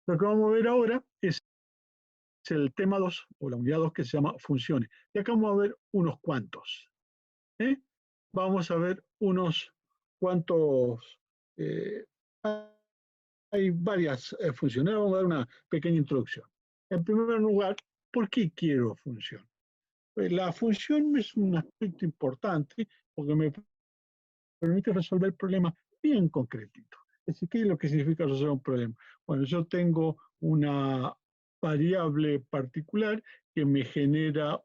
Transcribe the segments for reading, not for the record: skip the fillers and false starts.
Lo que vamos a ver ahora es el tema 2, o la unidad 2, que se llama funciones. Y acá vamos a ver unos cuantos. ¿eh? Vamos a ver unos cuantos. eh, Hay varias funciones. Vamos a dar una pequeña introducción. En primer lugar, ¿por qué quiero función? Pues la función es un aspecto importante porque me permite resolver problemas bien concretitos. Es decir, ¿qué es lo que significa resolver un problema? Bueno, yo tengo una variable particular que me genera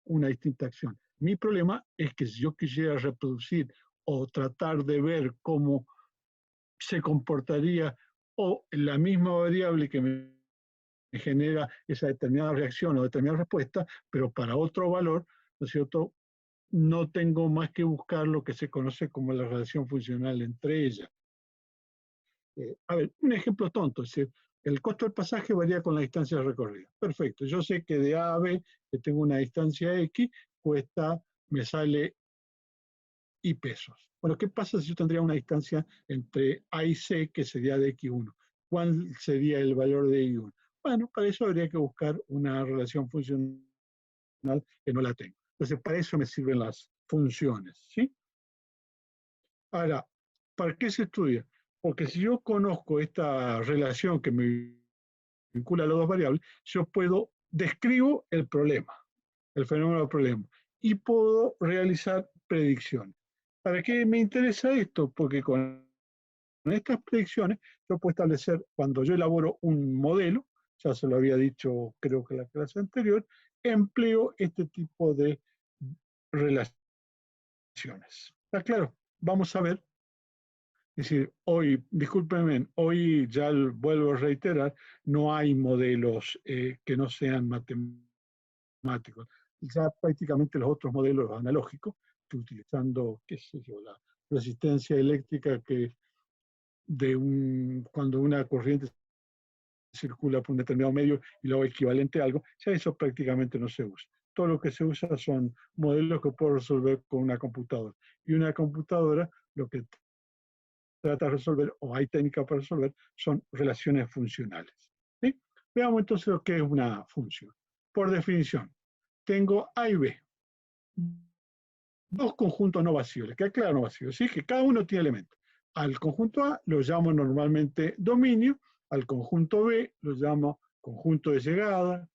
una distinta acción. Mi problema es que si yo quisiera reproducir o tratar de ver cómo se comportaría o la misma variable que me genera esa determinada reacción o determinada respuesta, pero para otro valor, ¿no es cierto? No tengo más que buscar lo que se conoce como la relación funcional entre ellas. A ver, un ejemplo tonto, es decir, el costo del pasaje varía con la distancia recorrida. Perfecto, yo sé que de A a B, que tengo una distancia X, me sale Y pesos. Bueno, ¿qué pasa si yo tendría una distancia entre A y C que sería de X1? ¿Cuál sería el valor de Y1? Bueno, para eso habría que buscar una relación funcional que no la tengo. Entonces, para eso me sirven las funciones, ¿sí? Ahora, ¿para qué se estudia? Porque si yo conozco esta relación que me vincula a las dos variables, yo describo el problema, el fenómeno del problema, y puedo realizar predicciones. ¿Para qué me interesa esto? Porque con estas predicciones yo puedo establecer, cuando yo elaboro un modelo, ya se lo había dicho creo que en la clase anterior, empleo este tipo de relaciones. ¿Está claro? Vamos a ver. Es decir, hoy, discúlpenme, hoy ya vuelvo a reiterar, no hay modelos que no sean matemáticos. Ya prácticamente los otros modelos analógicos, utilizando, qué sé yo, la resistencia eléctrica cuando una corriente circula por un determinado medio y luego equivalente a algo, ya eso prácticamente no se usa. Todo lo que se usa son modelos que puedo resolver con una computadora. Y una computadora lo que trata de resolver, o hay técnicas para resolver, son relaciones funcionales. ¿Sí? Veamos entonces lo que es una función. Por definición, tengo A y B, dos conjuntos no vacíos, que aclaro no vacíos, ¿sí? Que cada uno tiene elementos. Al conjunto A lo llamo normalmente dominio, al conjunto B lo llamo conjunto de llegada,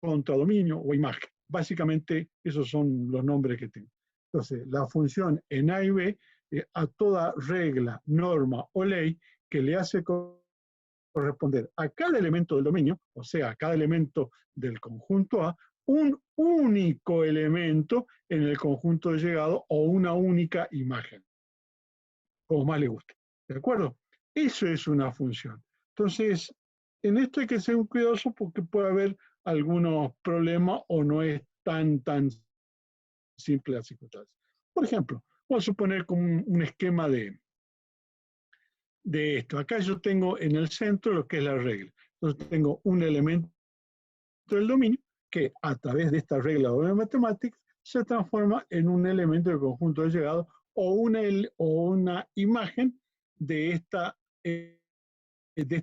contradominio o imagen. Básicamente esos son los nombres que tengo. Entonces, la función en A y B, a toda regla, norma o ley que le hace corresponder a cada elemento del dominio, o sea, a cada elemento del conjunto A, un único elemento en el conjunto de llegado o una única imagen, como más le guste. ¿De acuerdo? Eso es una función. Entonces, en esto hay que ser cuidadoso porque puede haber algunos problemas o no es tan simple la circunstancia. Por ejemplo, vamos a suponer como un esquema de esto. Acá yo tengo en el centro lo que es la regla. Entonces tengo un elemento del dominio que a través de esta regla de matemáticas se transforma en un elemento del conjunto de llegado o una imagen de este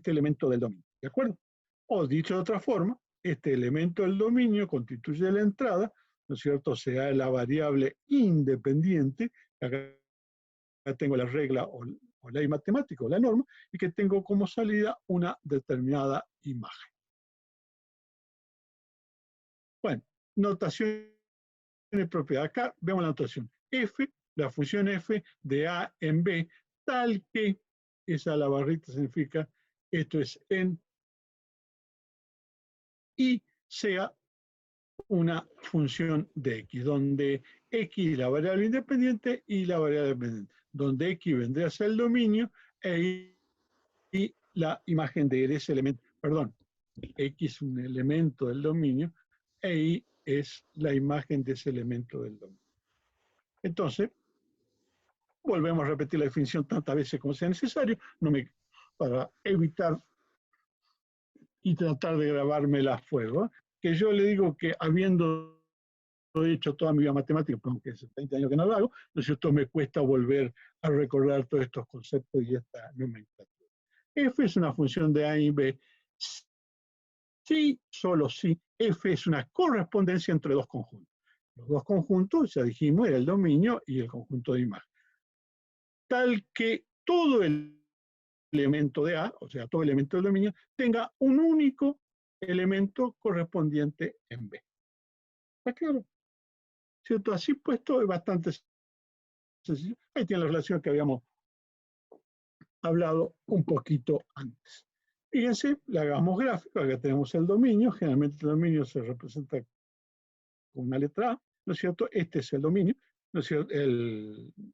elemento del dominio. ¿De acuerdo? O dicho de otra forma, este elemento del dominio constituye la entrada, ¿no es cierto? Sea la variable independiente, acá tengo la regla o ley matemática o la norma, y que tengo como salida una determinada imagen. Bueno, notación de propiedad. Acá vemos la notación. F, la función F de A en B, tal que, esa la barrita significa, esto es en, y sea una función de X, donde X es la variable independiente y la variable dependiente, donde X vendría a ser el dominio y la imagen de ese elemento, perdón, X es un elemento del dominio e Y es la imagen de ese elemento del dominio. Entonces, volvemos a repetir la definición tantas veces como sea necesario, para evitar y tratar de grabármela a fuego, que yo le digo que habiendo hecho toda mi vida matemática, aunque hace 20 años que no lo hago, ¿no es cierto? Me cuesta volver a recordar todos estos conceptos y esta nomenclatura. f es una función de A y B si, solo si, f es una correspondencia entre dos conjuntos. Los dos conjuntos, ya dijimos, era el dominio y el conjunto de imagen. Tal que todo el elemento de A, o sea, todo elemento del dominio, tenga un único elemento correspondiente en B. ¿Está claro? ¿Cierto? Así puesto es bastante sencillo. Ahí tiene la relación que habíamos hablado un poquito antes. Fíjense, le hagamos gráfico, acá tenemos el dominio, generalmente el dominio se representa con una letra A, ¿no es cierto? Este es el dominio, ¿no es cierto?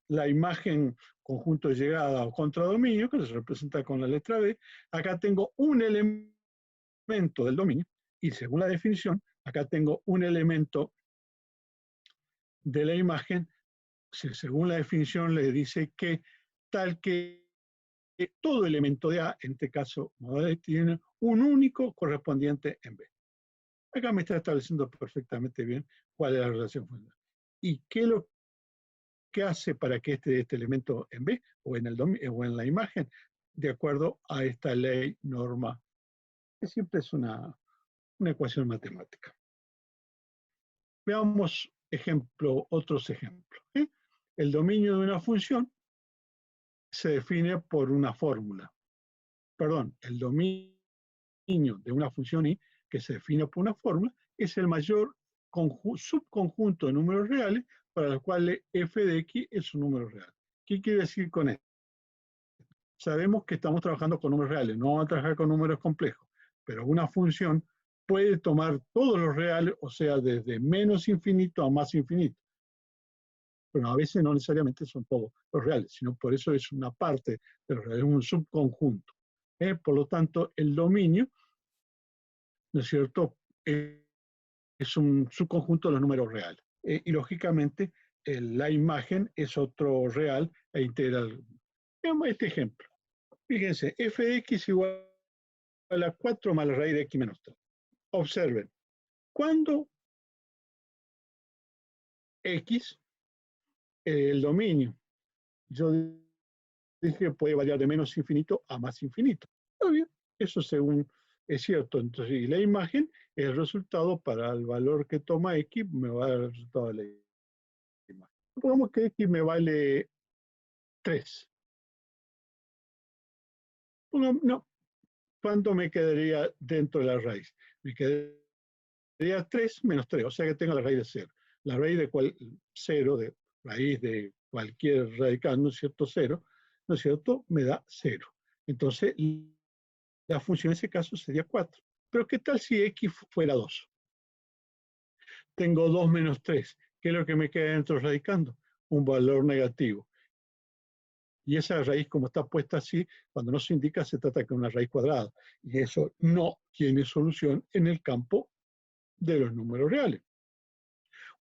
La imagen conjunto de llegada o contradominio, que se representa con la letra B. Acá tengo un elemento del dominio, y según la definición, acá tengo un elemento de la imagen, según la definición le dice que tal que todo elemento de A, en este caso, tiene un único correspondiente en B. Acá me está estableciendo perfectamente bien cuál es la relación fundamental. ¿Y qué es lo que hace para que este elemento en B o en la imagen, de acuerdo a esta ley, norma, que siempre es una ecuación matemática? Veamos otros ejemplos. El dominio de una función se define por una fórmula. Perdón, el dominio de una función I, que se define por una fórmula, es el mayor subconjunto de números reales para los cuales f de x es un número real. ¿Qué quiere decir con esto? Sabemos que estamos trabajando con números reales, no vamos a trabajar con números complejos, pero una función puede tomar todos los reales, o sea, desde menos infinito a más infinito. Pero a veces no necesariamente son todos los reales, sino por eso es una parte de los reales, un subconjunto. Por lo tanto, el dominio, ¿no es cierto?, es un subconjunto de los números reales. Y lógicamente, la imagen es otro real e integral. Veamos este ejemplo. Fíjense, f de x igual a 4 más la raíz de x menos 3. Observen, cuando x, el dominio, yo dije que puede variar de menos infinito a más infinito. Está bien, eso según es cierto. Entonces, y la imagen es el resultado para el valor que toma x, me va a dar el resultado de la imagen. Supongamos que x me vale 3. No, ¿cuánto me quedaría dentro de la raíz? Me quedaría 3 menos 3, o sea que tengo la raíz de 0. La raíz de 0, de raíz de cualquier radical, ¿no es cierto? 0, ¿no es cierto? Me da 0. Entonces, la función en ese caso sería 4. Pero ¿qué tal si x fuera 2? Tengo 2 menos 3. ¿Qué es lo que me queda dentro radicando? Un valor negativo. Y esa raíz, como está puesta así, cuando no se indica, se trata de una raíz cuadrada. Y eso no tiene solución en el campo de los números reales.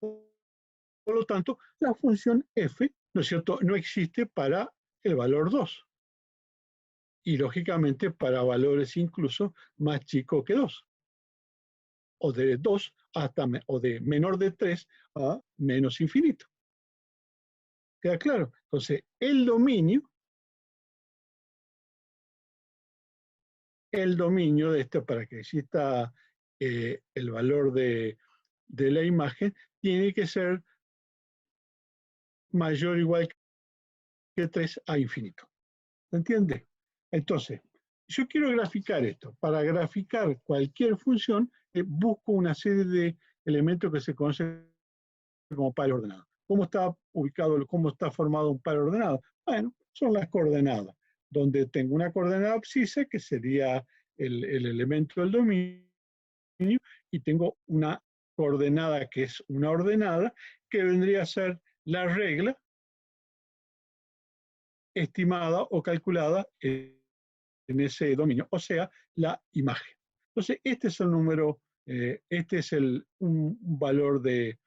Por lo tanto, la función f, ¿no es cierto?, no existe para el valor 2. Y lógicamente para valores incluso más chicos que 2. O de 2 o de menor de 3 a menos infinito. ¿Queda claro? Entonces, el dominio de este, para que exista el valor de la imagen, tiene que ser mayor o igual que 3 a infinito. ¿Se entiende? Entonces, yo quiero graficar esto. Para graficar cualquier función, busco una serie de elementos que se conocen como par ordenado. ¿Cómo está ubicado, cómo está formado un par ordenado? Bueno, son las coordenadas, donde tengo una coordenada abscisa, que sería el elemento del dominio, y tengo una coordenada que es una ordenada, que vendría a ser la regla estimada o calculada en ese dominio, o sea, la imagen. Entonces, este es el número, este es un valor de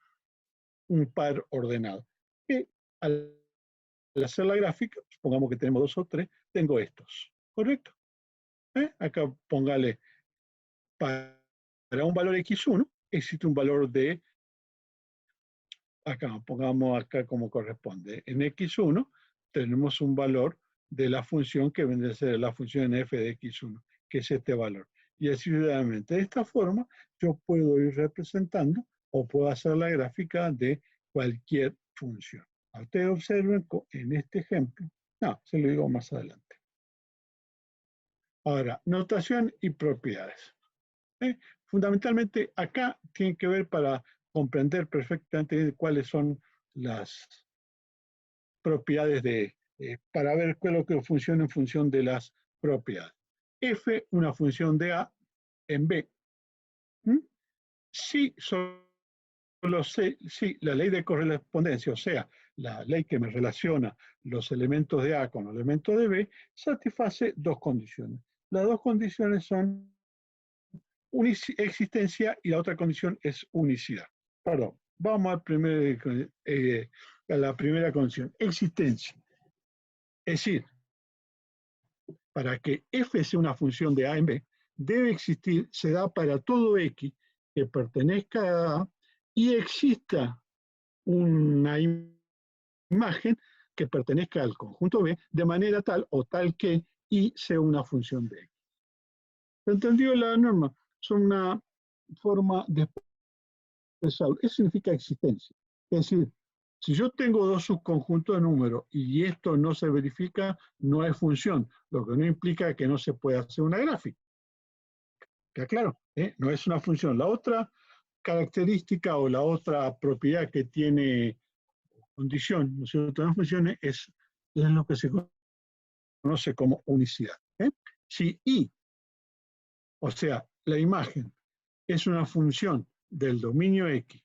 un par ordenado. Que al hacer la gráfica, supongamos que tenemos 2 o 3, tengo estos, ¿correcto? Acá póngale, para un valor x1, existe un valor de, acá pongamos acá como corresponde, en x1 tenemos un valor de la función que vendría a ser la función f de x1, que es este valor. Y así sucesivamente. De esta forma, yo puedo ir representando o puedo hacer la gráfica de cualquier función. Ustedes observen en este ejemplo. No, se lo digo más adelante. Ahora, notación y propiedades. Fundamentalmente, acá tiene que ver para comprender perfectamente cuáles son las propiedades para ver cuál es lo que funciona en función de las propiedades. F, una función de A en B. Si solo sé, si la ley de correspondencia, o sea, la ley que me relaciona los elementos de A con los elementos de B, satisface dos condiciones. Las dos condiciones son existencia y la otra condición es unicidad. Perdón, vamos a la primera condición, existencia. Es decir, para que f sea una función de A en B, debe existir, se da para todo x que pertenezca a A y exista una imagen que pertenezca al conjunto B de manera tal o tal que y sea una función de x. ¿Se entendió la norma? Son una forma de expresarlo. Eso significa existencia. Es decir, si yo tengo dos subconjuntos de números y esto no se verifica, no es función, lo que no implica que no se pueda hacer una gráfica. ¿Queda claro? No es una función. La otra característica o la otra propiedad que tiene condición, ¿no es cierto?, las funciones es lo que se conoce como unicidad. Si I, o sea, la imagen, es una función del dominio X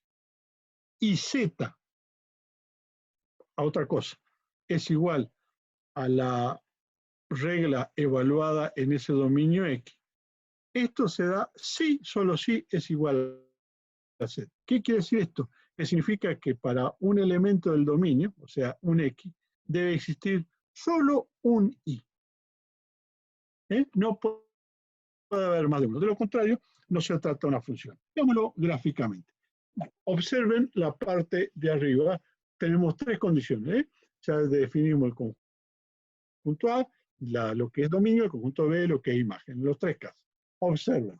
y Z, a otra cosa, es igual a la regla evaluada en ese dominio X, esto se da si, solo si es igual a Z. ¿Qué quiere decir esto? Que significa que para un elemento del dominio, o sea, un X, debe existir solo un Y. No puede haber más de uno. De lo contrario, no se trata de una función. Veámoslo gráficamente. Observen la parte de arriba. Tenemos tres condiciones. Ya definimos el conjunto A, lo que es dominio, el conjunto B, lo que es imagen. En los tres casos. Observen.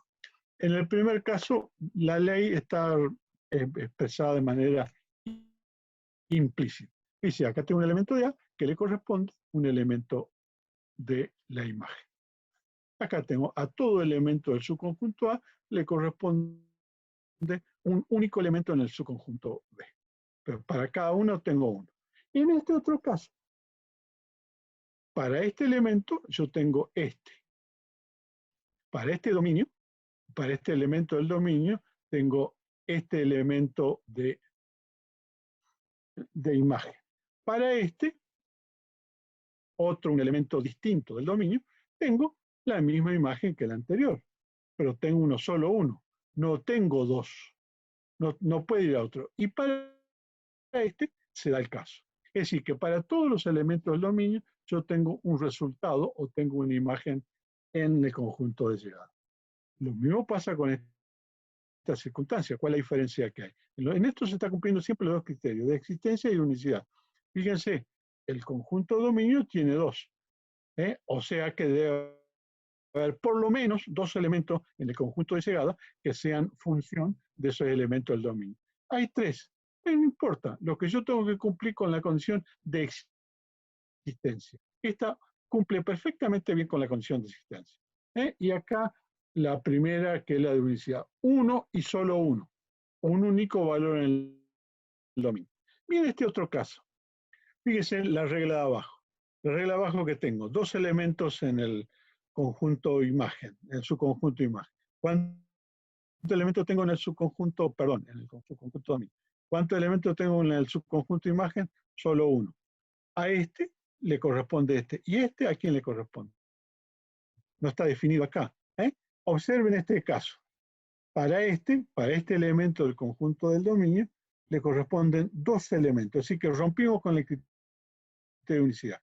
En el primer caso, la ley está expresada de manera implícita. Dice, acá tengo un elemento de A que le corresponde un elemento de la imagen. Acá tengo a todo elemento del subconjunto A le corresponde un único elemento en el subconjunto B. Pero para cada uno tengo uno. Y en este otro caso, para este elemento yo tengo este. Para este dominio, para este elemento del dominio, tengo este elemento de imagen. Para este, un elemento distinto del dominio, tengo la misma imagen que la anterior, pero tengo uno solo uno, no tengo dos, no puede ir a otro. Y para este se da el caso. Es decir, que para todos los elementos del dominio yo tengo un resultado o tengo una imagen en el conjunto de llegada. Lo mismo pasa con esta circunstancia. ¿Cuál es la diferencia que hay? En esto se está cumpliendo siempre los dos criterios, de existencia y de unicidad. Fíjense, el conjunto de dominio tiene dos. O sea que debe haber por lo menos dos elementos en el conjunto de llegada que sean función de esos elementos del dominio. Hay tres. No importa, lo que yo tengo que cumplir con la condición de existencia. Esta cumple perfectamente bien con la condición de existencia. Y acá la primera, que es la de unicidad. Uno y solo uno. Un único valor en el dominio. Miren este otro caso. Fíjense la regla de abajo. La regla de abajo que tengo. Dos elementos en el conjunto imagen, en su conjunto imagen. ¿Cuántos elementos tengo en el subconjunto, perdón, en el subconjunto dominio? ¿Cuántos elementos tengo en el subconjunto imagen? Solo uno. A este le corresponde este. ¿Y este a quién le corresponde? No está definido acá. Observen este caso. Para este elemento del conjunto del dominio, le corresponden dos elementos. Así que rompimos con el criterio de unicidad.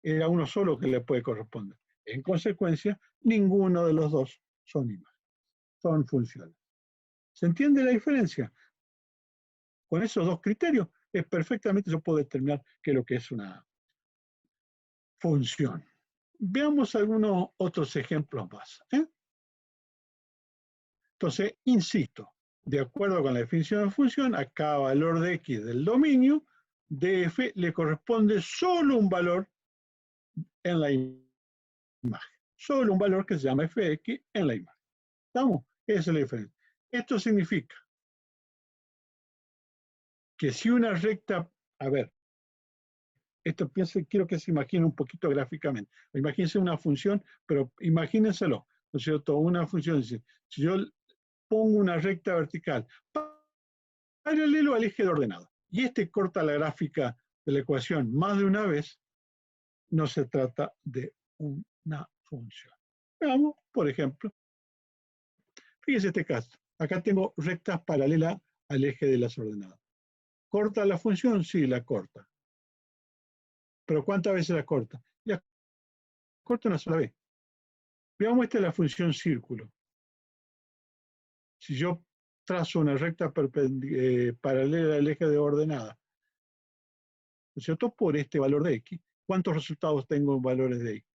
Era uno solo que le puede corresponder. En consecuencia, ninguno de los dos son imágenes, son funciones. ¿Se entiende la diferencia? Con esos dos criterios, perfectamente yo puedo determinar qué es lo que es una función. Veamos algunos otros ejemplos más. Entonces, insisto, de acuerdo con la definición de función, a cada valor de x del dominio, de f le corresponde solo un valor en la imagen. Solo un valor que se llama fx en la imagen. ¿Estamos? Esa es la diferencia. Esto significa que si una recta, a ver, esto quiero que se imagine un poquito gráficamente. Imagínense una función, pero imagínenselo, ¿no es cierto? Una función, si yo pongo una recta vertical paralelo al eje de ordenado, y este corta la gráfica de la ecuación más de una vez, no se trata de una función. Veamos, por ejemplo, fíjense este caso. Acá tengo rectas paralelas al eje de las ordenadas. ¿Corta la función? Sí, la corta. ¿Pero cuántas veces la corta? La corta una sola vez. Veamos esta es la función círculo. Si yo trazo una recta paralela al eje de ordenada, ¿no es cierto? Por este valor de x, ¿cuántos resultados tengo en valores de x?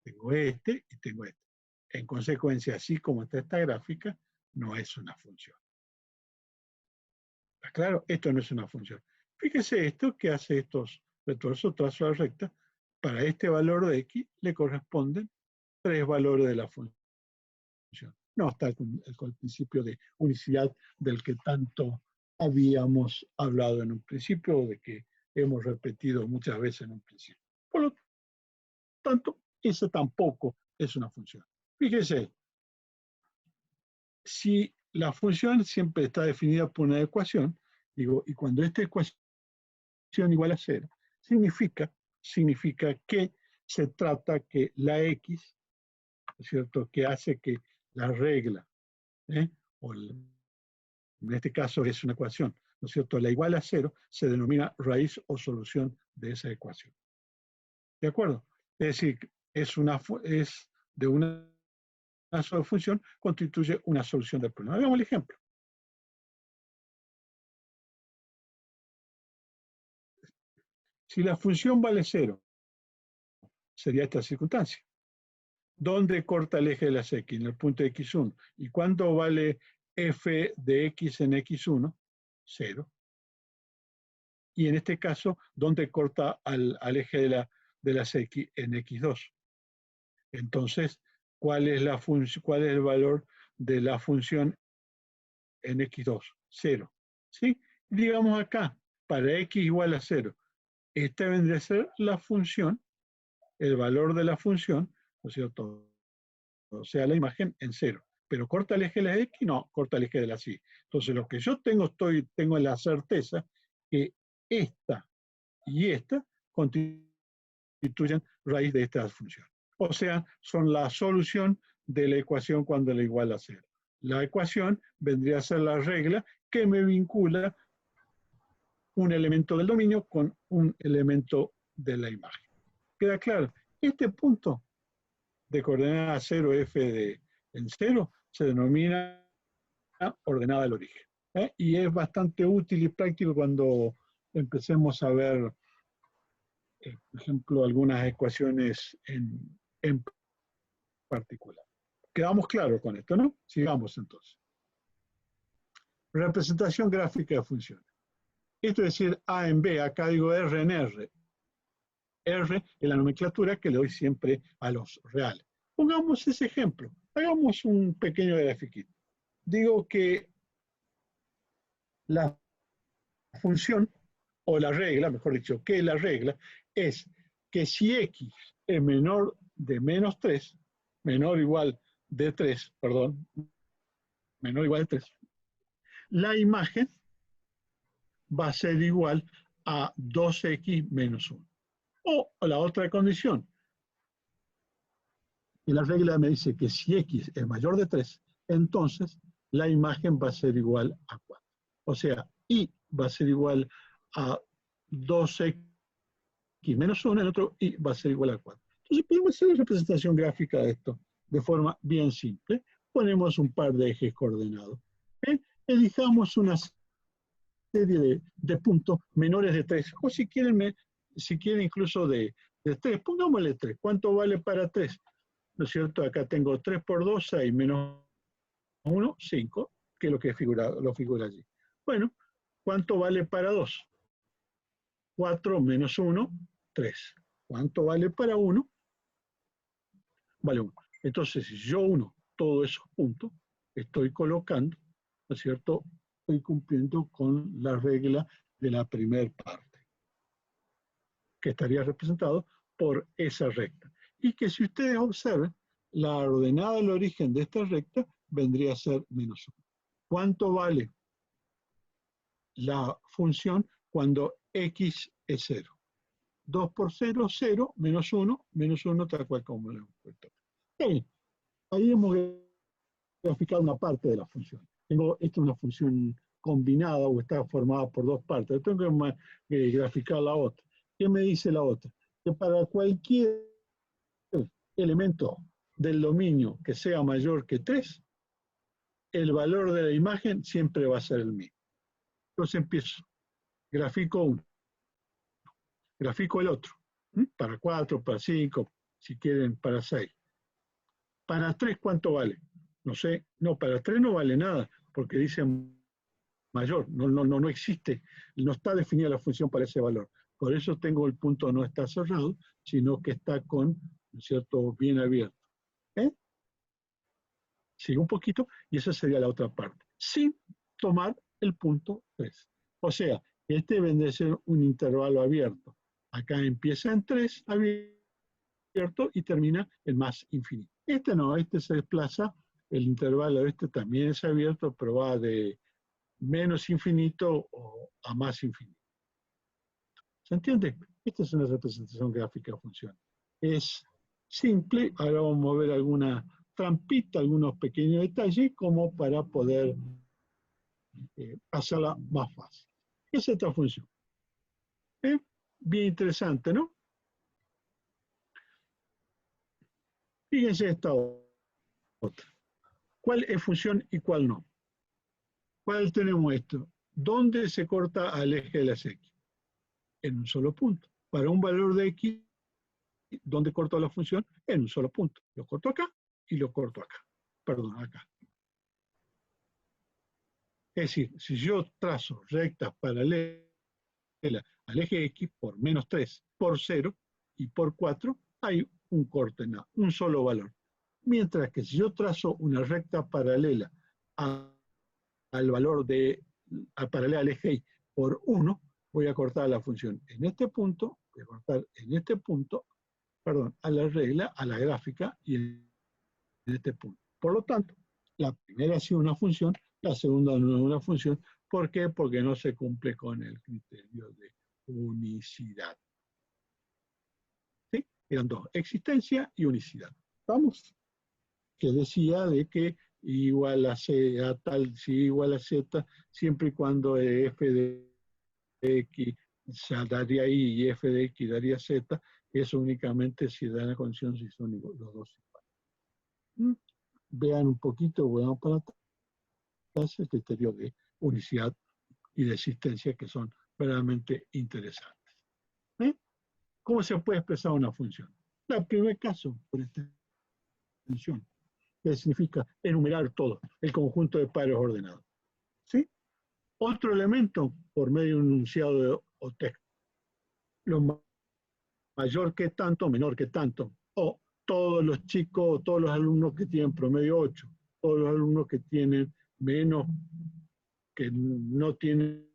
Tengo este y tengo este. En consecuencia, así como está esta gráfica, no es una función. ¿Está claro? Esto no es una función. Fíjese esto que hace estos retorsos, trazo la recta. Para este valor de x le corresponden 3 valores de la función. No está el principio de unicidad del que tanto habíamos hablado en un principio, de que hemos repetido muchas veces en un principio. Por lo tanto, esa tampoco es una función. Fíjese, si la función siempre está definida por una ecuación, digo, y cuando esta ecuación igual a 0, significa que se trata que la x, ¿no es cierto?, que hace que la regla, o en este caso es una ecuación, ¿no es cierto?, la igual a 0 se denomina raíz o solución de esa ecuación. ¿De acuerdo? Es decir, es de una sola función, constituye una solución del problema. Veamos el ejemplo. Si la función vale 0, sería esta circunstancia. ¿Dónde corta el eje de las x? En el punto x1. ¿Y cuánto vale f de x en x1? 0. Y en este caso, ¿dónde corta al eje de las x en x2? Entonces, ¿cuál es el valor de la función en x2? 0. ¿Sí? Digamos acá, para x igual a 0, esta vendría a ser la función, el valor de la función, ¿no es cierto?, o sea, la imagen en 0. Pero corta el eje de la x, no, corta el eje de la y. Entonces, lo que yo tengo la certeza que esta y esta constituyen raíz de esta función. O sea, son la solución de la ecuación cuando la igual a 0. La ecuación vendría a ser la regla que me vincula un elemento del dominio con un elemento de la imagen. ¿Queda claro? Este punto de coordenada 0, f en 0, se denomina ordenada del origen. Y es bastante útil y práctico cuando empecemos a ver, por ejemplo, algunas ecuaciones en particular. Quedamos claros con esto, ¿no? Sigamos entonces. Representación gráfica de funciones. Esto es decir, A en B, acá digo R en R. R es la nomenclatura que le doy siempre a los reales. Pongamos ese ejemplo. Hagamos un pequeño grafiquito. Digo que la función, o la regla, mejor dicho, que la regla es que si x es menor de menos 3, menor o igual de 3, perdón, menor o igual de 3, la imagen va a ser igual a 2x menos 1. O la otra condición, y la regla me dice que si x es mayor de 3, entonces la imagen va a ser igual a 4. O sea, y va a ser igual a 2x menos 1, el otro y va a ser igual a 4. Entonces podemos hacer la representación gráfica de esto de forma bien simple. Ponemos un par de ejes coordenados. Elijamos una serie de puntos menores de 3, o si quieren incluso de de 3, pongámosle 3. ¿Cuánto vale para 3? ¿No es cierto? Acá tengo 3 por 2, 6, menos 1, 5, que es lo que lo figura allí. Bueno, ¿cuánto vale para 2? 4 menos 1, 3. ¿Cuánto vale para 1? Vale 1. Entonces, si yo uno todos esos puntos, estoy colocando, ¿no es cierto? Estoy cumpliendo con la regla de la primera parte, que estaría representado por esa recta. Y que si ustedes observen, la ordenada del origen de esta recta vendría a ser menos 1. ¿Cuánto vale la función cuando x es 0? 2 por 0, 0, menos 1 tal cual como lo hemos puesto. Está bien, ahí hemos graficado una parte de la función. Esta es una función combinada o está formada por dos partes. Yo tengo que graficar la otra. ¿Qué me dice la otra? Que para cualquier elemento del dominio que sea mayor que 3, el valor de la imagen siempre va a ser el mismo. Entonces empiezo. Grafico uno. Grafico el otro. Para 4, para 5, si quieren, para 6. Para 3, ¿cuánto vale? No sé. No, para 3 no vale nada, porque dice mayor. No existe. No está definida la función para ese valor. Por eso tengo el punto no está cerrado, sino que está con, ¿no es cierto?, bien abierto. Sigue un poquito y esa sería la otra parte, sin tomar el punto 3. O sea, este vendría a ser un intervalo abierto. Acá empieza en 3 abierto y termina en más infinito. Este no, este se desplaza, el intervalo este también es abierto, pero va de menos infinito a más infinito. ¿Se entiende? Esta es una representación gráfica de función. Es simple, ahora vamos a ver alguna trampita, algunos pequeños detalles como para poder hacerla más fácil. Es esta función. Bien interesante, ¿no? Fíjense esta otra. ¿Cuál es función y cuál no? ¿Cuál tenemos esto? ¿Dónde se corta al eje de las X? En un solo punto. Para un valor de X, ¿dónde corto la función? En un solo punto. Lo corto acá y lo corto acá. Perdón, acá. Es decir, si yo trazo rectas paralelas al eje X por menos 3, por 0 y por 4, hay un corte en A, un solo valor. Mientras que si yo trazo una recta paralela al valor paralela al eje Y por 1, voy a cortar la función en este punto, voy a cortar en este punto, perdón, a la regla, a la gráfica y en este punto. Por lo tanto, la primera ha sido una función, la segunda no es una función. ¿Por qué? Porque no se cumple con el criterio de unicidad. ¿Sí? Eran dos, existencia y unicidad. ¿Vamos? Que decía de que igual a C, a tal, si igual a Z, siempre y cuando f de X daría Y y f de X daría Z, eso únicamente si da la condición si son los dos iguales. Vean un poquito, vean para atrás el criterio de unicidad y de existencia que son verdaderamente interesantes. ¿Cómo se puede expresar una función? El primer caso, por extensión, que significa enumerar todo, el conjunto de pares ordenados. ¿Sí? Otro elemento, por medio de un enunciado o texto. Lo mayor que tanto, menor que tanto. O todos los chicos, todos los alumnos que tienen promedio 8, todos los alumnos que tienen menos, que no tienen,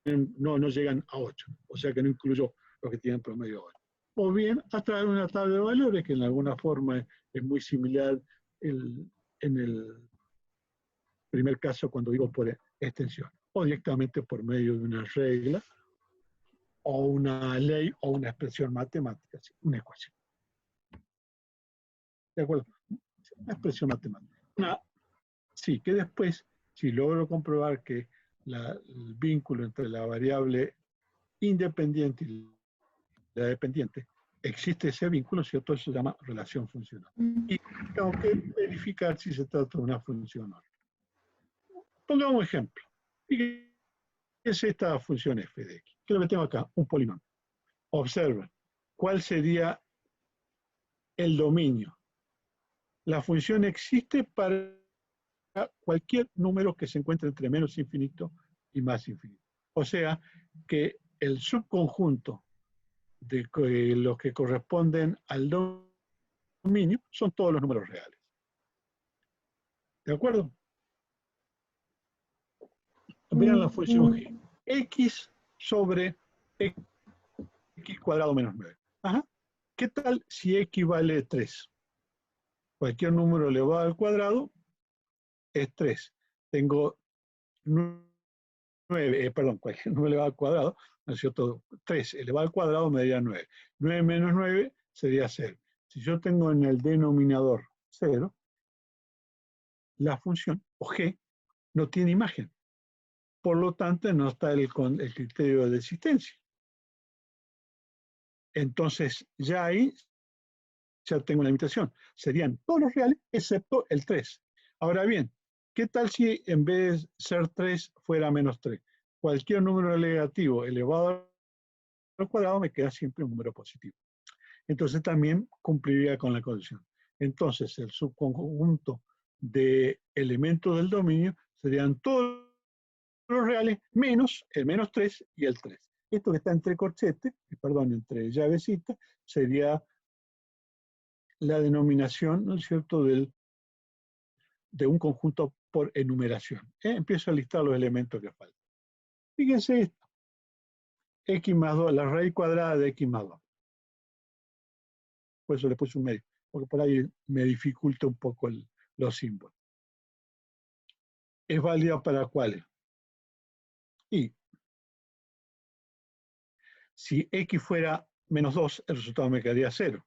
no llegan a 8, o sea que no incluyo los que tienen promedio 8. O bien a través de una tabla de valores que en alguna forma es muy similar en el primer caso cuando digo por extensión, o directamente por medio de una regla o una ley o una expresión matemática, ¿sí? Una ecuación. ¿De acuerdo? Una expresión matemática. Sí, que después, si logro comprobar que el vínculo entre la variable independiente y la dependiente, existe ese vínculo, ¿cierto? Eso se llama relación funcional. Y tengo que verificar si se trata de una función o no. Pongamos un ejemplo. Fíjense esta función f de x. ¿Qué es lo que tengo acá? Un polinomio. Observen. ¿cuál sería el dominio? La función existe para cualquier número que se encuentre entre menos infinito y más infinito. O sea, que el subconjunto de los que corresponden al dominio son todos los números reales. ¿De acuerdo? Vean la función g. X sobre x cuadrado menos 9. Ajá. ¿Qué tal si x vale 3? Cualquier número elevado al cuadrado es 3. Tengo 9, cualquier número elevado al cuadrado, ¿no es cierto? 3 elevado al cuadrado me daría 9. 9 menos 9 sería 0. Si yo tengo en el denominador 0, la función, o g, no tiene imagen. Por lo tanto, no está el criterio de existencia. Entonces, ya ahí ya tengo una limitación. Serían todos los reales, excepto el 3. Ahora bien, ¿qué tal si en vez de ser 3 fuera menos 3? Cualquier número negativo elevado al cuadrado me queda siempre un número positivo. Entonces también cumpliría con la condición. Entonces, el subconjunto de elementos del dominio serían todos los reales menos el menos 3 y el 3. Esto que está entre corchetes, perdón, entre llavecitas, sería la denominación, ¿no es cierto?, de un conjunto por enumeración. Empiezo a listar los elementos que faltan. Fíjense esto. X más 2, la raíz cuadrada de X más 2. Por eso le puse un medio, porque por ahí me dificulta un poco los símbolos. ¿Es válida para cuáles? Y si X fuera menos 2, el resultado me quedaría 0.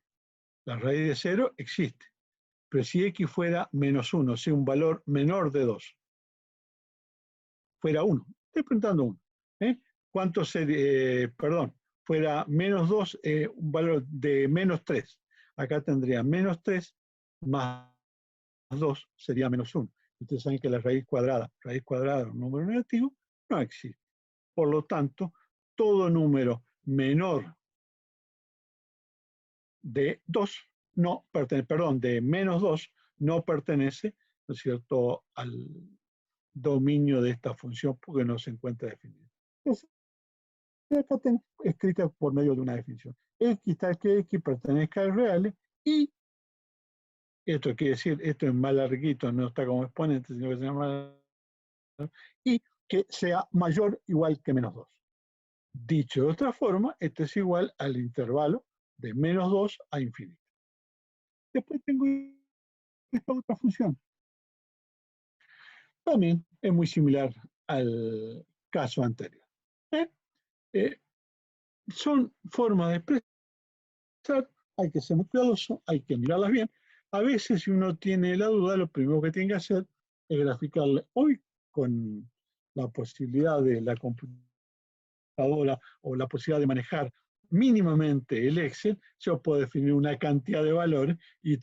La raíz de 0 existe. Pero si X fuera menos 1, o sea, un valor menor de 2, fuera 1. Estoy preguntando 1. ¿Cuánto sería, fuera menos 2, un valor de menos 3? Acá tendría menos 3 más 2 sería menos 1. Ustedes saben que la raíz cuadrada de un número negativo, no existe. Por lo tanto, todo número menor de 2 no pertenece, de menos 2 no pertenece, ¿no es cierto?, al dominio de esta función porque no se encuentra definida. Entonces, acá tengo escrita por medio de una definición. X tal que X pertenezca al real y esto quiere decir, esto es más larguito, no está como exponente, sino que se llama y que sea mayor o igual que menos 2. Dicho de otra forma, esto es igual al intervalo de menos 2 a infinito. Después tengo esta otra función. También es muy similar al caso anterior. Son formas de expresar, hay que ser muy cuidadoso, hay que mirarlas bien. A veces, si uno tiene la duda, lo primero que tiene que hacer es graficarle. Hoy, con la posibilidad de la computadora o la posibilidad de manejar mínimamente el Excel, yo puedo definir una cantidad de valores y